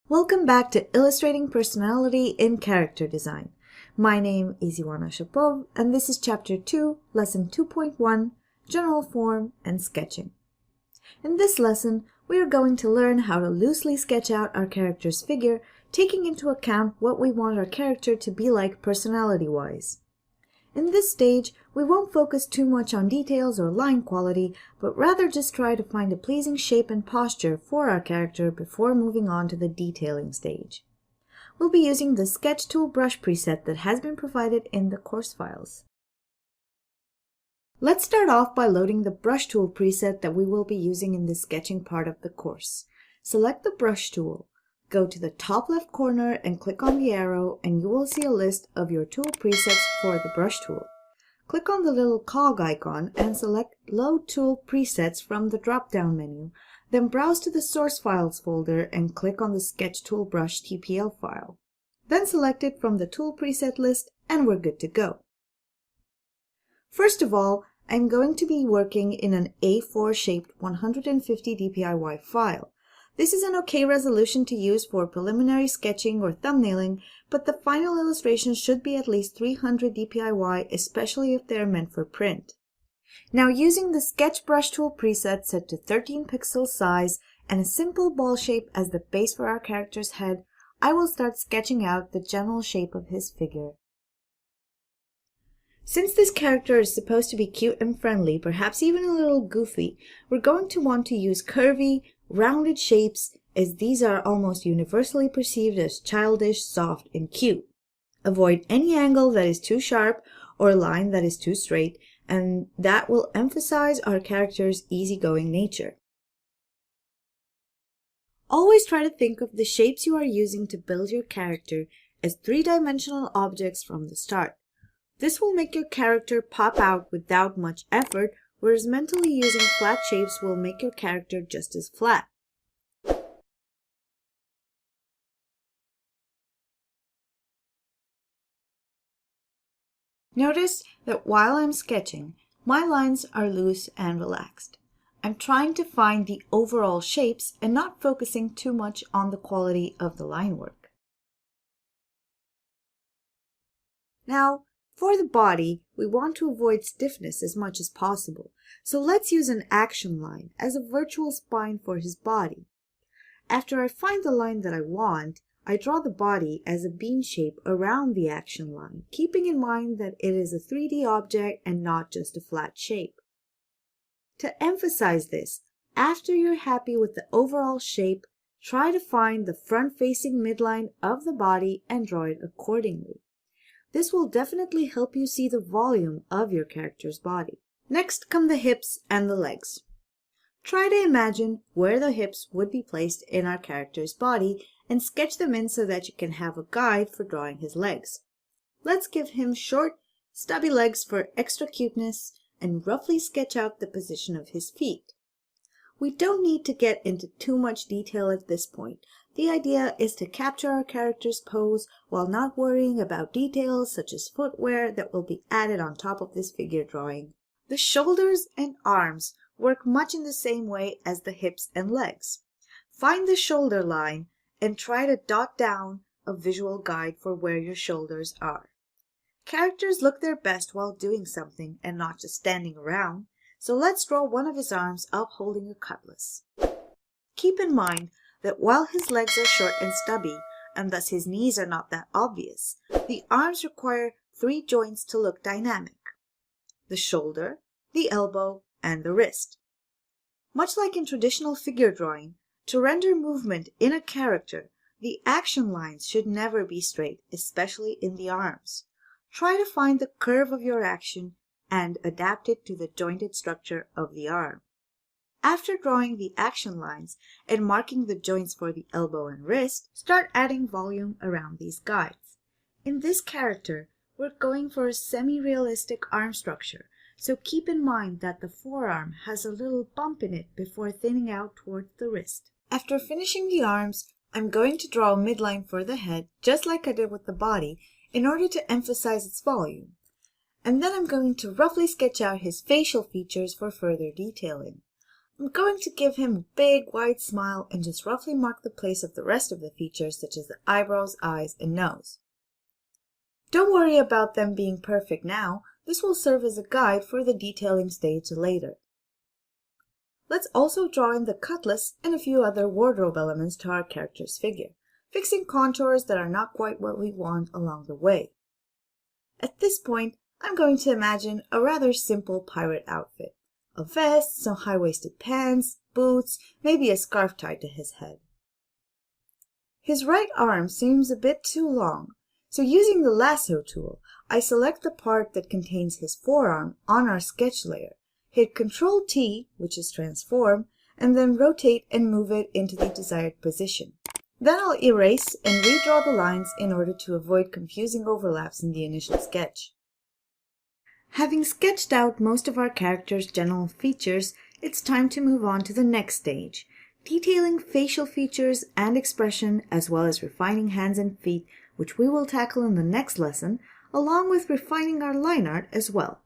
Welcome back to Illustrating Personality in Character Design. My name is Ivana Shapov, and this is Chapter 2, Lesson 2.1, General Form and Sketching. In this lesson, we are going to learn how to loosely sketch out our character's figure, taking into account what we want our character to be like personality-wise. In this stage, we won't focus too much on details or line quality, but rather just try to find a pleasing shape and posture for our character before moving on to the detailing stage. We'll be using the Sketch Tool brush preset that has been provided in the course files. Let's start off by loading the brush tool preset that we will be using in the sketching part of the course. Select the brush tool. Go to the top left corner and click on the arrow, and you will see a list of your tool presets for the brush tool. Click on the little cog icon and select Load Tool Presets from the drop-down menu. Then browse to the Source Files folder and click on the Sketch Tool Brush TPL file. Then select it from the tool preset list and we're good to go. First of all, I'm going to be working in an A4 shaped 150 dpi file. This is an okay resolution to use for preliminary sketching or thumbnailing, but the final illustration should be at least 300 dpi, especially if they are meant for print. Now, using the Sketch Brush Tool preset set to 13 pixel size and a simple ball shape as the base for our character's head, I will start sketching out the general shape of his figure. Since this character is supposed to be cute and friendly, perhaps even a little goofy, we're going to want to use curvy, rounded shapes, as these are almost universally perceived as childish, soft, and cute. Avoid any angle that is too sharp or line that is too straight, and that will emphasize our character's easygoing nature. Always try to think of the shapes you are using to build your character as three-dimensional objects from the start. This will make your character pop out without much effort, whereas mentally using flat shapes will make your character just as flat. Notice that while I'm sketching, my lines are loose and relaxed. I'm trying to find the overall shapes and not focusing too much on the quality of the line work. Now, for the body, we want to avoid stiffness as much as possible, so let's use an action line as a virtual spine for his body. After I find the line that I want, I draw the body as a bean shape around the action line, keeping in mind that it is a 3D object and not just a flat shape. To emphasize this, after you're happy with the overall shape, try to find the front-facing midline of the body and draw it accordingly. This will definitely help you see the volume of your character's body. Next come the hips and the legs. Try to imagine where the hips would be placed in our character's body and sketch them in so that you can have a guide for drawing his legs. Let's give him short, stubby legs for extra cuteness and roughly sketch out the position of his feet. We don't need to get into too much detail at this point. The idea is to capture our character's pose while not worrying about details such as footwear that will be added on top of this figure drawing. The shoulders and arms work much in the same way as the hips and legs. Find the shoulder line and try to dot down a visual guide for where your shoulders are. Characters look their best while doing something and not just standing around, so let's draw one of his arms up holding a cutlass. Keep in mind that while his legs are short and stubby, and thus his knees are not that obvious, the arms require 3 joints to look dynamic: the shoulder, the elbow, and the wrist. Much like in traditional figure drawing, to render movement in a character, the action lines should never be straight, especially in the arms. Try to find the curve of your action and adapt it to the jointed structure of the arm. After drawing the action lines and marking the joints for the elbow and wrist, start adding volume around these guides. In this character, we're going for a semi-realistic arm structure, so keep in mind that the forearm has a little bump in it before thinning out towards the wrist. After finishing the arms, I'm going to draw a midline for the head, just like I did with the body, in order to emphasize its volume. And then I'm going to roughly sketch out his facial features for further detailing. I'm going to give him a big wide smile and just roughly mark the place of the rest of the features such as the eyebrows, eyes, and nose. Don't worry about them being perfect now. This will serve as a guide for the detailing stage later. Let's also draw in the cutlass and a few other wardrobe elements to our character's figure, fixing contours that are not quite what we want along the way. At this point, I'm going to imagine a rather simple pirate outfit. A vest, some high-waisted pants, boots, maybe a scarf tied to his head. His right arm seems a bit too long, so using the lasso tool, I select the part that contains his forearm on our sketch layer, hit Ctrl-T, which is transform, and then rotate and move it into the desired position. Then I'll erase and redraw the lines in order to avoid confusing overlaps in the initial sketch. Having sketched out most of our character's general features, it's time to move on to the next stage, detailing facial features and expression as well as refining hands and feet, which we will tackle in the next lesson, along with refining our line art as well.